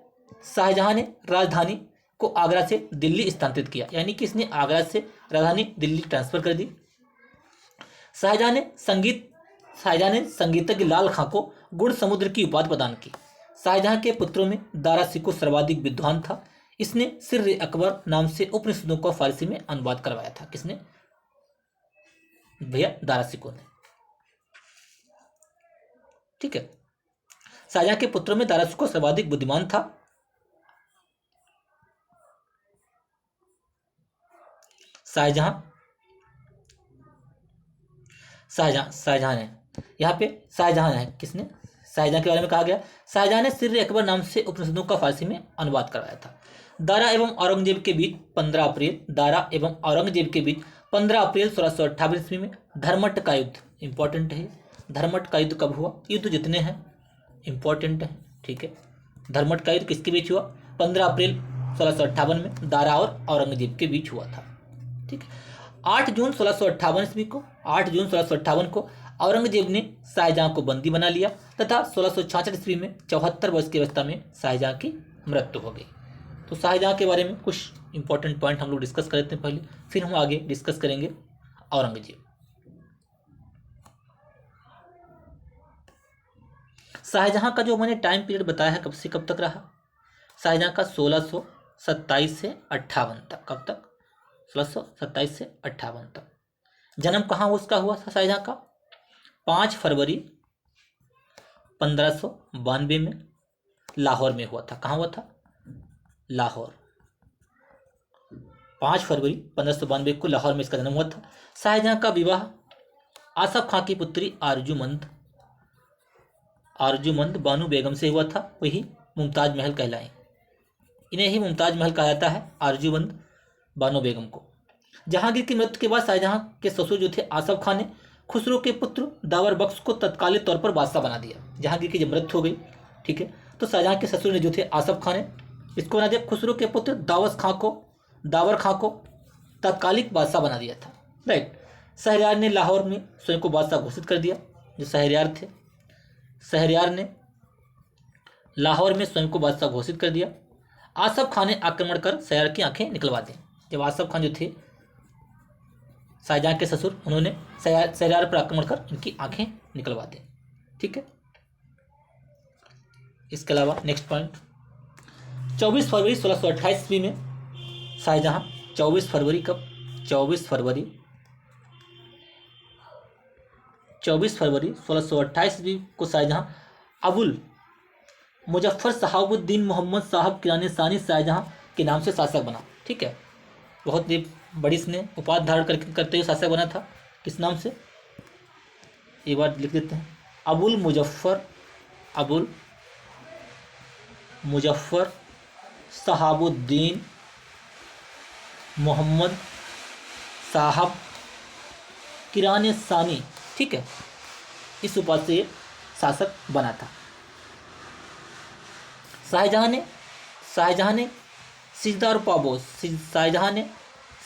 Speaker 1: शाहजहां ने राजधानी को आगरा से दिल्ली स्थानांतरित किया, यानी कि इसने आगरा से राजधानी दिल्ली ट्रांसफर कर दी। शाहजहां ने संगीतज्ञ लाल खां को गुण समुद्र की उपाधि प्रदान की। शाहजहां के पुत्रों में दारा सिको सर्वाधिक विद्वान था। इसने सिर्र अकबर नाम से उपनिषदों को फारसी में अनुवाद करवाया था। किसने? भैया दारा सिको ने। ठीक है, शाहजहां के पुत्रों में दारा सिको सर्वाधिक बुद्धिमान था। शाहजहां ने यहाँ पे शाहजहां है, किसने? शाहजहां के बारे में कहा गया शाहजहां ने सिर्र अकबर नाम से उपनिषदों का फारसी में अनुवाद करवाया था। दारा एवं औरंगजेब के बीच 15 अप्रैल 1658 ईस्वी में धर्मट का युद्ध, इंपॉर्टेंट है। धर्मट का युद्ध कब हुआ? युद्ध जितने हैं इंपॉर्टेंट है। ठीक है, धर्मट का युद्ध किसके बीच हुआ? 15 अप्रैल 1658 में दारा और औरंगजेब के बीच हुआ था। ठीक है, 8 जून 1658 को औरंगजेब ने शाहजहां को बंदी बना लिया तथा 1666 ईस्वी में 74 वर्ष की अवस्था में शाहजहां की मृत्यु हो गई। तो शाहजहां के बारे में कुछ इंपॉर्टेंट पॉइंट हम लोग डिस्कस कर लेते हैं पहले, फिर हम आगे डिस्कस करेंगे औरंगजेब। शाहजहां का जो मैंने टाइम पीरियड बताया है कब से कब तक रहा? शाहजहां का 1627 से 58 तक। कब तक? 1627 से 58 तक। जन्म कहाँ उसका हुआ था? शाहजहां का 5 फरवरी 1592 में लाहौर में हुआ था। कहाँ हुआ था? लाहौर। 5 फरवरी 1592 को लाहौर में इसका जन्म हुआ था। शाहजहां का विवाह आसफ खां की पुत्री आरजूमंद बानो बेगम से हुआ था, वही मुमताज महल कहलाई। इन्हें ही मुमताज महल कहा जाता है, आरजूमंद बानो बेगम को। जहांगीर की मृत्यु के बाद शाहजहां के ससुर जो थे आसफ खान ने खुसरो के पुत्र दावर बख्श को तत्कालिक तौर पर बादशाह बना दिया। जहांगीर की जब मृत्यु हो गई, ठीक है, तो शाहजहां के ससुर ने जो थे आसफ खान ने इसको बना दिया, खुसरो के पुत्र दावर खां को तत्कालिक बादशाह बना दिया था। राइट। शहरयार ने लाहौर में स्वयं को बादशाह घोषित कर दिया। जो शहरयार थे, शहरयार ने लाहौर में स्वयं को बादशाह घोषित कर दिया। आसफ खान ने आक्रमण कर शहरयार की आंखें निकलवा दी। जब आसफ खान जो थे शाहजहां के ससुर, उन्होंने शहरयार पर आक्रमण कर इनकी आंखें निकलवा दी। ठीक है, इसके अलावा नेक्स्ट पॉइंट 24 फरवरी 1628 ईस्वी में शाहजहां 24 फरवरी कब? 24 24 फरवरी 1628 ईस्वी को शाहजहां अबुल मुजफ्फर शहाबुद्दीन मोहम्मद साहब किरानी सानी शाहजहां के नाम से शासक बना। ठीक है, बहुत ही बड़ी इसने उपाधि धारण करते हुए शासक बना था। किस नाम से, एक बार लिख देते हैं, अबुल मुजफ्फर शहाबुद्दीन मोहम्मद साहब किरानी सानी। ठीक है, इस उपाधि से ये शासक बना था। शाहजहां ने सिजदा और पाबोस शाहजहां ने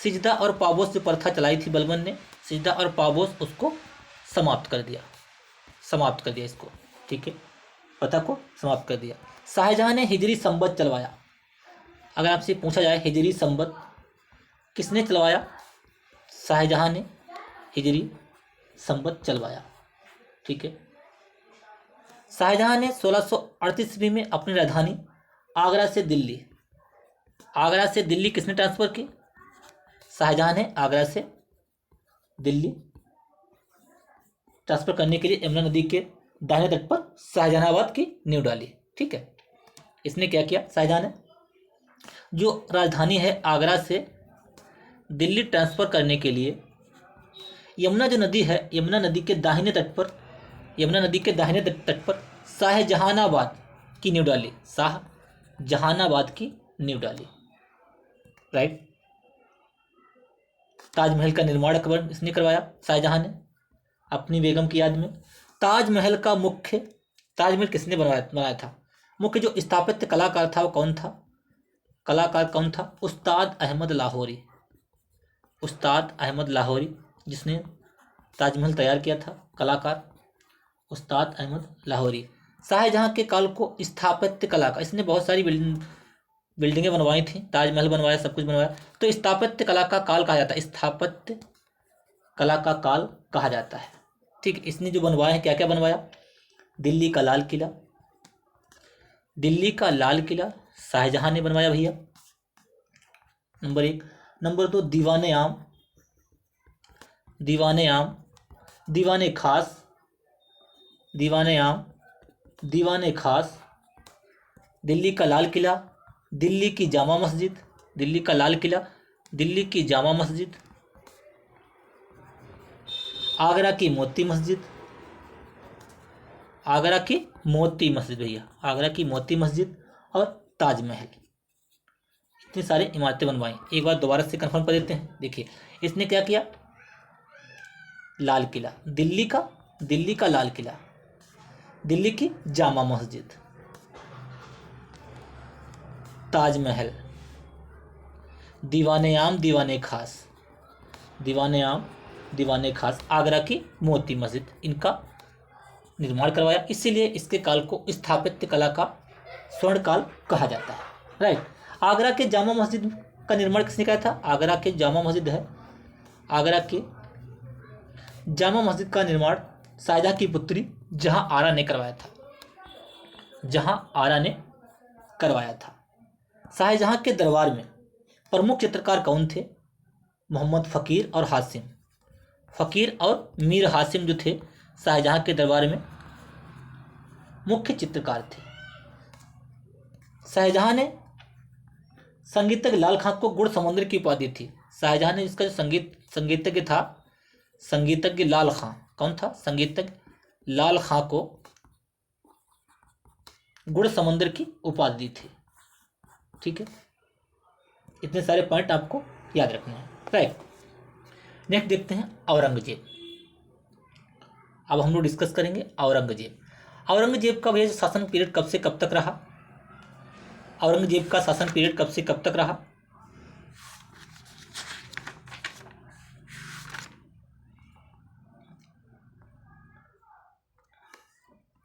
Speaker 1: सिजदा और पाबोस जो प्रथा चलाई थी, बलबन ने सिजदा और पाबोस उसको समाप्त कर दिया इसको। ठीक है, प्रथा को समाप्त कर दिया। शाहजहां ने हिजरी संबत चलवाया। अगर आपसे पूछा जाए हिजरी संबत किसने चलवाया, शाहजहां ने हिजरी संबत चलवाया। ठीक है, शाहजहां ने 1638 ईस्वी में अपनी राजधानी आगरा से दिल्ली किसने ट्रांसफर की, शाहजहां ने आगरा से दिल्ली ट्रांसफर करने के लिए यमुना नदी के दाहिने तट पर शाहजहानाबाद की नींव डाली। ठीक है, इसने क्या किया, शाहजहां ने जो राजधानी है आगरा से दिल्ली ट्रांसफर करने के लिए यमुना जो नदी है, यमुना नदी के दाहिने तट पर शाहजहानाबाद की नींव डाली। राइट, ताजमहल का निर्माण अकबर इसने करवाया, शाहजहां ने अपनी बेगम की याद में। ताजमहल किसने बनाया था, मुख्य जो स्थापत्य कलाकार था वो कौन था, उस्ताद अहमद लाहौरी जिसने ताजमहल तैयार किया था, कलाकार उस्ताद अहमद लाहौरी। शाहजहां के काल को स्थापत्य कला का, इसने बहुत सारी बिल्डिंगें बनवाई थी, ताजमहल बनवाया, सब कुछ बनवाया, तो स्थापत्य कला का काल कहा जाता है। ठीक, इसने जो बनवाया है, क्या क्या बनवाया, दिल्ली का लाल किला शाहजहां ने बनवाया भैया, नंबर 1। नंबर 2, दीवाने खास, दिल्ली का लाल किला, दिल्ली की जामा मस्जिद, आगरा की मोती मस्जिद और ताजमहल, इतनी सारी इमारतें बनवाई। एक बार दोबारा से कंफर्म कर देते हैं। देखिए, इसने क्या किया, लाल किला, दिल्ली का लाल किला, दिल्ली की जामा मस्जिद, ताजमहल, दीवाने खास, आगरा की मोती मस्जिद, इनका निर्माण करवाया। इसीलिए इसके काल को स्थापत्य कला का स्वर्ण काल कहा जाता है। राइट, आगरा के जामा मस्जिद का निर्माण किसने किया था, आगरा के जामा मस्जिद का निर्माण शाहजहां की पुत्री जहां आरा ने करवाया था। शाहजहां के दरबार में प्रमुख चित्रकार कौन थे, मोहम्मद फकीर और मीर हासिम जो थे शाहजहां के दरबार में मुख्य चित्रकार थे। शाहजहां ने संगीतज्ञ लाल खां को गुड़ समुद्र की उपाधि थी। शाहजहां ने इसका जो संगीतज्ञ था, संगीतज्ञ लाल खां, कौन था, संगीतज्ञ लाल खां को गुड़ समुद्र की उपाधि दी थी। ठीक है, इतने सारे पॉइंट आपको याद रखने हैं। राइट, नेक्स्ट देखते हैं औरंगजेब। अब हम लोग डिस्कस करेंगे औरंगजेब का भैया शासन पीरियड कब से कब तक रहा, औरंगजेब का शासन पीरियड कब से कब तक रहा।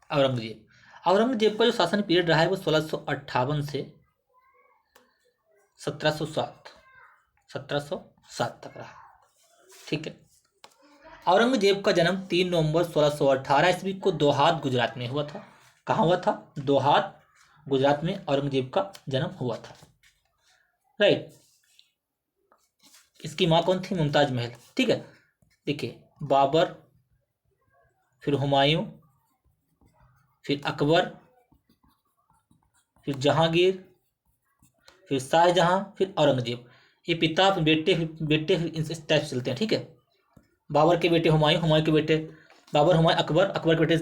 Speaker 1: औरंगजेब का जो शासन पीरियड रहा है वो 1658 से 1707 तक रहा। ठीक है, औरंगजेब का जन्म 3 नवंबर 1618 ईस्वी को दोहात गुजरात में हुआ था। कहाँ हुआ था, दोहात गुजरात में औरंगजेब का जन्म हुआ था। राइट, इसकी माँ कौन थी, मुमताज महल। ठीक है, देखिए, बाबर फिर हुमायूं, फिर अकबर, फिर जहांगीर, फिर शाहजहां, फिर औरंगजेब। ये पिता बेटे बेटे फिर इस टाइप से चलते हैं, ठीक है। बाबर के बेटे हुमायूं, हुमायूं के बेटे बाबर, हुमायूं अकबर, अकबर के बेटे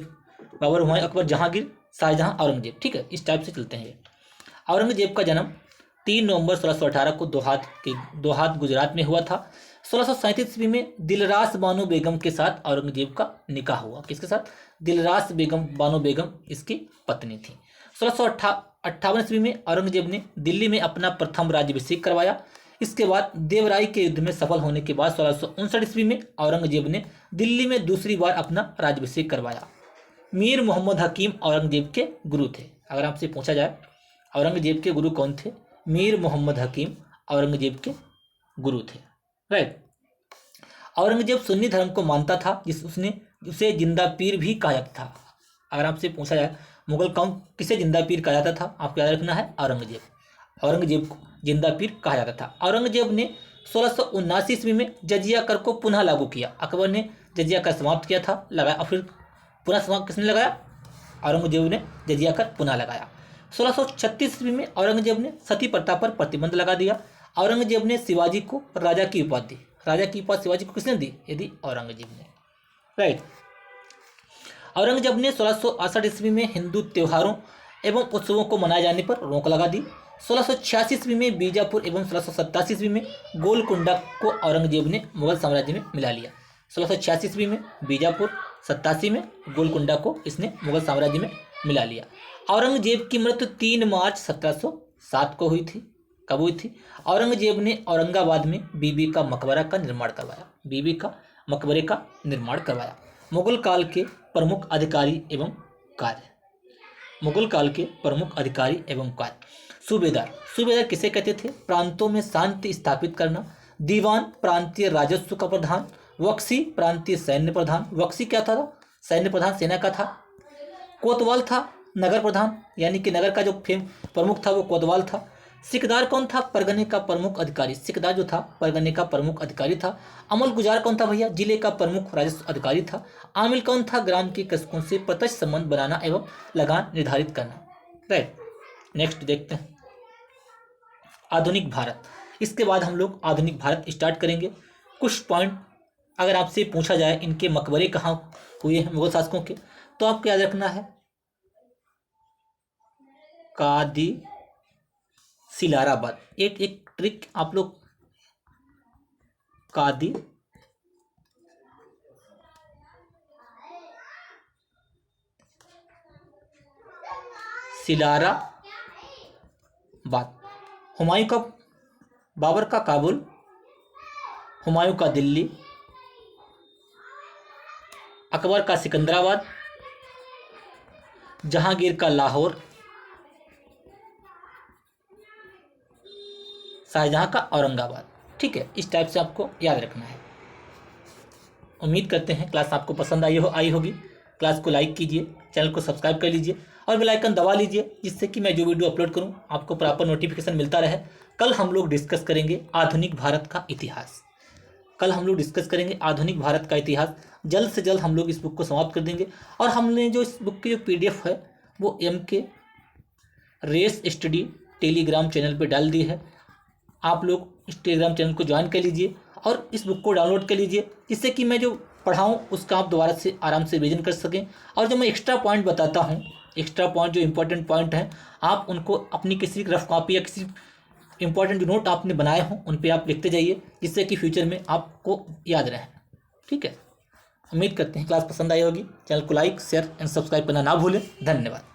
Speaker 1: बाबर, हुमायूं अकबर, जहांगीर, शाहजहां, औरंगजेब, ठीक है। इस टाइप से चलते हैं ये। औरंगजेब का जन्म 3 नवंबर 1618 को दोहात गुजरात में हुआ था। 1637 ईस्वी में दिलरास बानो बेगम के साथ औरंगजेब का निकाह हुआ। किसके साथ? दिलरास बानो बेगम इसकी पत्नी थी। 1658 ईस्वी में औरंगजेब ने दिल्ली में अपना प्रथम राज्याभिषेक करवाया। इसके बाद देवराय के युद्ध में सफल होने के बाद 1659 ईस्वी में औरंगजेब ने दिल्ली में दूसरी बार अपना राज्याभिषेक करवाया। मीर मोहम्मद हकीम औरंगजेब के गुरु थे। अगर आपसे पूछा जाए औरंगजेब के गुरु कौन थे? मीर मोहम्मद हकीम औरंगजेब के गुरु थे, राइट। औरंगजेब सुन्नी धर्म को मानता था, उसे जिंदा पीर भी कहा जाता था। अगर आपसे पूछा जाए मुगल कौन किसे जिंदा पीर कहा जाता था, आपको याद रखना है औरंगजेब को जिंदा पीर कहा जाता था। औरंगजेब ने 1679 ईस्वी में जजिया कर को पुनः लागू किया। अकबर ने जजिया कर समाप्त किया था, लगाया, और फिर पुनः समाप्त किसने लगाया? औरंगजेब ने जजिया कर पुनः लगाया। 1636 ईस्वी में औरंगजेब ने सती प्रथा पर प्रतिबंध लगा दिया। औरंगजेब ने शिवाजी को राजा की उपाधि दी। राजा की उपाधि शिवाजी को किसने दी? यदि औरंगजेब ने, राइट। औरंगजेब ने 1668 ईस्वी में हिंदू त्योहारों एवं उत्सवों को मनाए जाने पर रोक लगा दी। 1686 ईस्वी में बीजापुर एवं 1687 ईस्वी में गोलकुंडा को औरंगजेब ने मुगल साम्राज्य में मिला लिया। 1686 ईस्वी में बीजापुर, 87 में गोलकुंडा को इसने मुगल साम्राज्य में मिला लिया। औरंगजेब की मृत्यु 3 मार्च 1707 को हुई थी। कब हुई थी? औरंगजेब ने औरंगाबाद में बीबी का मकबरा का निर्माण करवाया। बीबी का मकबरे का निर्माण करवाया। मुगल काल के प्रमुख अधिकारी एवं कार्य। मुगल काल के प्रमुख अधिकारी एवं कार्य। सूबेदार किसे कहते थे? प्रांतों में शांति स्थापित करना। दीवान प्रांतीय राजस्व का प्रधान। वक्सी प्रांतीय सैन्य प्रधान। वक्सी क्या था? सैन्य प्रधान, सेना का था। कोतवाल था नगर प्रधान, यानी कि नगर का जो प्रमुख था वो कोतवाल था। सिकदार कौन था? परगने का प्रमुख अधिकारी। सिकदार जो था परगने का प्रमुख अधिकारी था। अमल गुजार कौन था भैया? जिले का प्रमुख राजस्व अधिकारी था। आमिल कौन था? ग्राम के कृषकों से प्रत्यक्ष संबंध बनाना एवं लगान निर्धारित करना, राइट। नेक्स्ट देखते हैं आधुनिक भारत। इसके बाद हम लोग आधुनिक भारत स्टार्ट करेंगे। कुछ पॉइंट अगर आपसे पूछा जाए इनके मकबरे कहाँ हुए हैं मुगल शासकों के, तो आपको याद रखना है कादी सिलाराबाद। एक ट्रिक आप लोग, कादी सिलाराबाद। हुमायूं का बाबर का काबुल, हुमायूं का दिल्ली, अकबर का सिकंदराबाद, जहांगीर का लाहौर, शाहजहां का औरंगाबाद, ठीक है। इस टाइप से आपको याद रखना है। उम्मीद करते हैं क्लास आपको पसंद आई होगी। क्लास को लाइक कीजिए, चैनल को सब्सक्राइब कर लीजिए और बेल आइकन दबा लीजिए, जिससे कि मैं जो वीडियो अपलोड करूं आपको प्रॉपर नोटिफिकेशन मिलता रहे। कल हम लोग डिस्कस करेंगे आधुनिक भारत का इतिहास। जल्द से जल्द हम लोग इस बुक को समाप्त कर देंगे। और हमने जो इस बुक की जो PDF है वो MK race study Telegram channel पर डाल दी है। आप लोग इस टेलीग्राम चैनल को ज्वाइन कर लीजिए और इस बुक को डाउनलोड कर लीजिए, जिससे कि मैं जो पढ़ाऊँ उसका आप दोबारा से आराम से रिवीजन कर सकें। और जो मैं एक्स्ट्रा पॉइंट बताता हूँ, एक्स्ट्रा पॉइंट जो इंपॉर्टेंट पॉइंट हैं, आप उनको अपनी किसी रफ कॉपी या किसी इंपॉर्टेंट जो नोट आपने बनाए हों उन पे आप लिखते जाइए, जिससे कि फ्यूचर में आपको याद रहे, ठीक है। उम्मीद करते हैं क्लास पसंद आई होगी। चैनल को लाइक, शेयर एंड सब्सक्राइब करना ना भूलें। धन्यवाद।